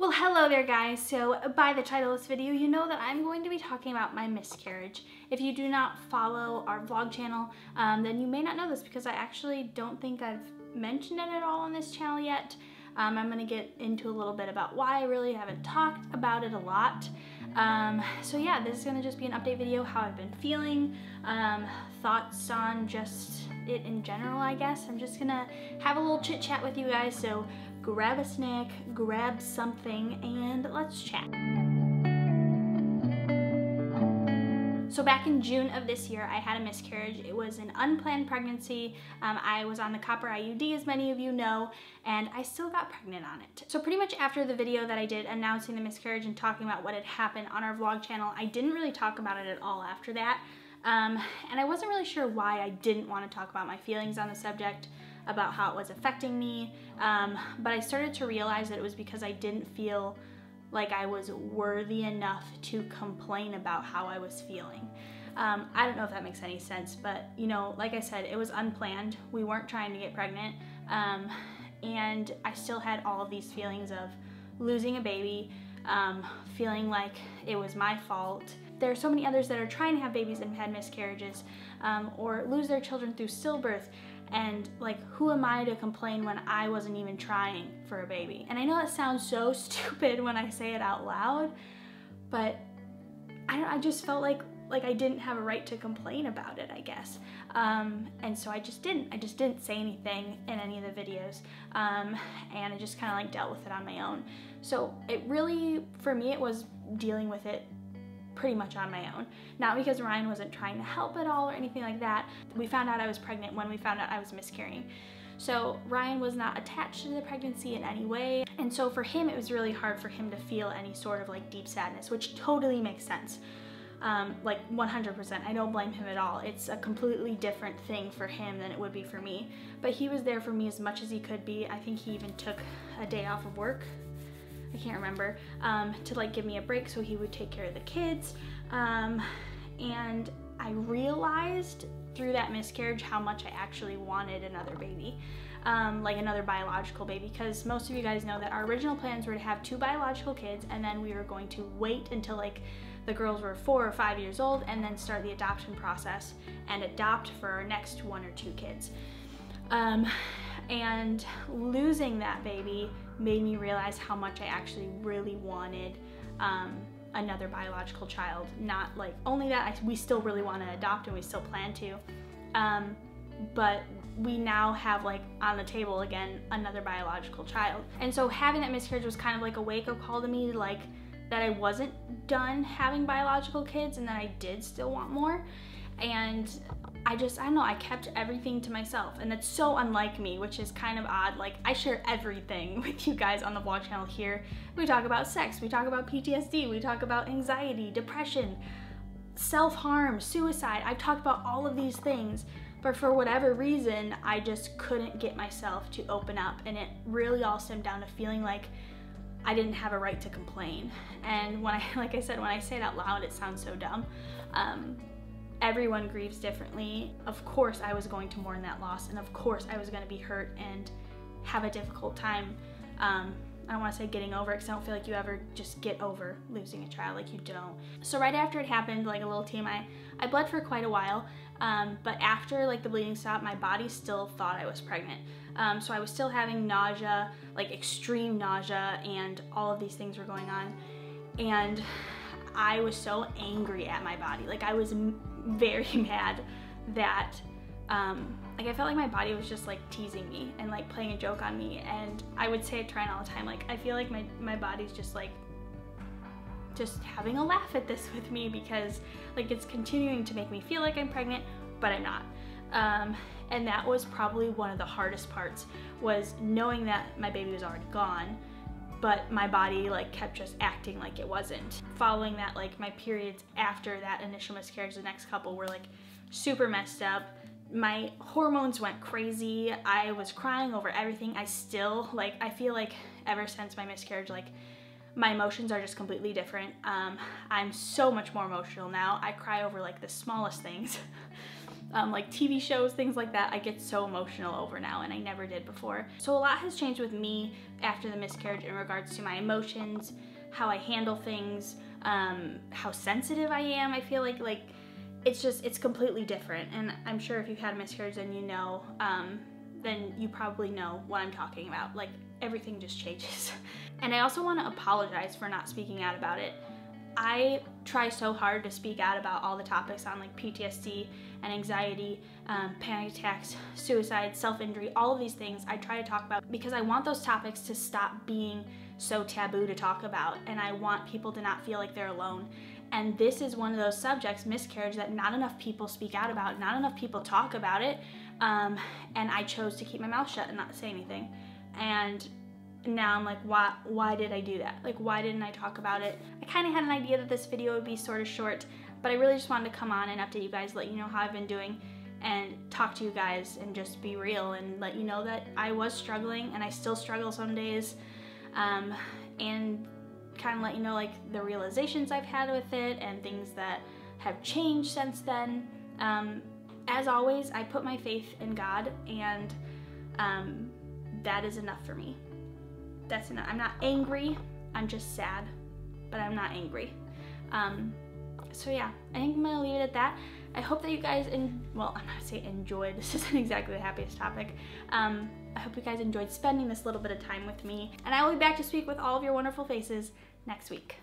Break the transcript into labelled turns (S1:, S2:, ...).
S1: Well, hello there guys. So by the title of this video, you know that I'm going to be talking about my miscarriage. If you do not follow our vlog channel, then you may not know this because I actually don't think I've mentioned it at all on this channel yet. I'm going to get into a little bit about why I really haven't talked about it a lot. So yeah, this is going to just be an update video, how I've been feeling, thoughts on just it in general, I guess. I'm just gonna have a little chit chat with you guys, so grab a snack, grab something, and let's chat. So back in June of this year, I had a miscarriage. It was an unplanned pregnancy. I was on the copper IUD, as many of you know, and I still got pregnant on it. So pretty much after the video that I did announcing the miscarriage and talking about what had happened on our vlog channel, I didn't really talk about it at all after that. And I wasn't really sure why I didn't want to talk about my feelings on the subject, about how it was affecting me, but I started to realize that it was because I didn't feel like I was worthy enough to complain about how I was feeling. I don't know if that makes any sense, but you know, like I said, it was unplanned. We weren't trying to get pregnant, and I still had all of these feelings of losing a baby, feeling like it was my fault. There are so many others that are trying to have babies and had miscarriages, or lose their children through stillbirth, and like, who am I to complain when I wasn't even trying for a baby? And I know that sounds so stupid when I say it out loud, but I just felt like I didn't have a right to complain about it, I guess. And so I just didn't say anything in any of the videos, and I just kind of like dealt with it on my own. So it really, for me, it was dealing with it pretty much on my own. Not because Ryan wasn't trying to help at all or anything like that. We found out I was pregnant when we found out I was miscarrying. So Ryan was not attached to the pregnancy in any way. And so for him, it was really hard for him to feel any sort of like deep sadness, which totally makes sense. Like 100%, I don't blame him at all. It's a completely different thing for him than it would be for me. But he was there for me as much as he could be. I think he even took a day off of work, I can't remember, to like give me a break so he would take care of the kids. And I realized through that miscarriage how much I actually wanted another baby, like another biological baby, because most of you guys know that our original plans were to have 2 biological kids, and then we were going to wait until like the girls were 4 or 5 years old and then start the adoption process and adopt for our next 1 or 2 kids. And losing that baby made me realize how much I actually really wanted another biological child. Not like only that, we still really want to adopt and we still plan to, but we now have like on the table again another biological child. And so having that miscarriage was kind of like a wake-up call to me, like that I wasn't done having biological kids and that I did still want more. And I don't know, I kept everything to myself, and that's so unlike me, which is kind of odd. Like, I share everything with you guys on the vlog channel here. We talk about sex, we talk about PTSD, we talk about anxiety, depression, self-harm, suicide. I've talked about all of these things, but for whatever reason, I just couldn't get myself to open up, and it really all stemmed down to feeling like I didn't have a right to complain. And when like I said, when I say it out loud, it sounds so dumb. Everyone grieves differently. Of course I was going to mourn that loss, and of course I was going to be hurt and have a difficult time. I don't want to say getting over it, because I don't feel like you ever just get over losing a child, like you don't. So right after it happened, like a little TMI, I bled for quite a while, but after like the bleeding stopped, my body still thought I was pregnant. So I was still having nausea, like extreme nausea, and all of these things were going on. And I was so angry at my body. Like, I was very mad that like I felt like my body was just like teasing me and like playing a joke on me. And I would say it to Ryan all the time, like, I feel like my body's just like having a laugh at this with me, because like it's continuing to make me feel like I'm pregnant, but I'm not. And that was probably one of the hardest parts, was knowing that my baby was already gone, but my body like kept just acting like it wasn't. Following that, like my periods after that initial miscarriage, the next couple were like super messed up. My hormones went crazy. I was crying over everything. I still, like, I feel like ever since my miscarriage, like my emotions are just completely different. I'm so much more emotional now. I cry over like the smallest things. like TV shows, things like that, I get so emotional over now, and I never did before. So a lot has changed with me after the miscarriage in regards to my emotions, how I handle things, how sensitive I am. I feel like it's completely different. And I'm sure if you've had a miscarriage, then you know, then you probably know what I'm talking about. Like, everything just changes. And I also want to apologize for not speaking out about it. I try so hard to speak out about all the topics on like PTSD and anxiety, panic attacks, suicide, self-injury, all of these things I try to talk about because I want those topics to stop being so taboo to talk about, and I want people to not feel like they're alone. And this is one of those subjects, miscarriage, that not enough people speak out about, not enough people talk about it, and I chose to keep my mouth shut and not say anything. And now I'm like, why did I do that? Like, why didn't I talk about it? I kind of had an idea that this video would be sort of short, but I really just wanted to come on and update you guys, let you know how I've been doing, and talk to you guys and just be real and let you know that I was struggling and I still struggle some days, and kind of let you know like the realizations I've had with it and things that have changed since then. As always, I put my faith in God, and that is enough for me. That's enough. I'm not angry, I'm just sad, but I'm not angry. So yeah, I think I'm gonna leave it at that. I hope that you guys, well, I'm not saying enjoyed, this isn't exactly the happiest topic. I hope you guys enjoyed spending this little bit of time with me, and I will be back to speak with all of your wonderful faces next week.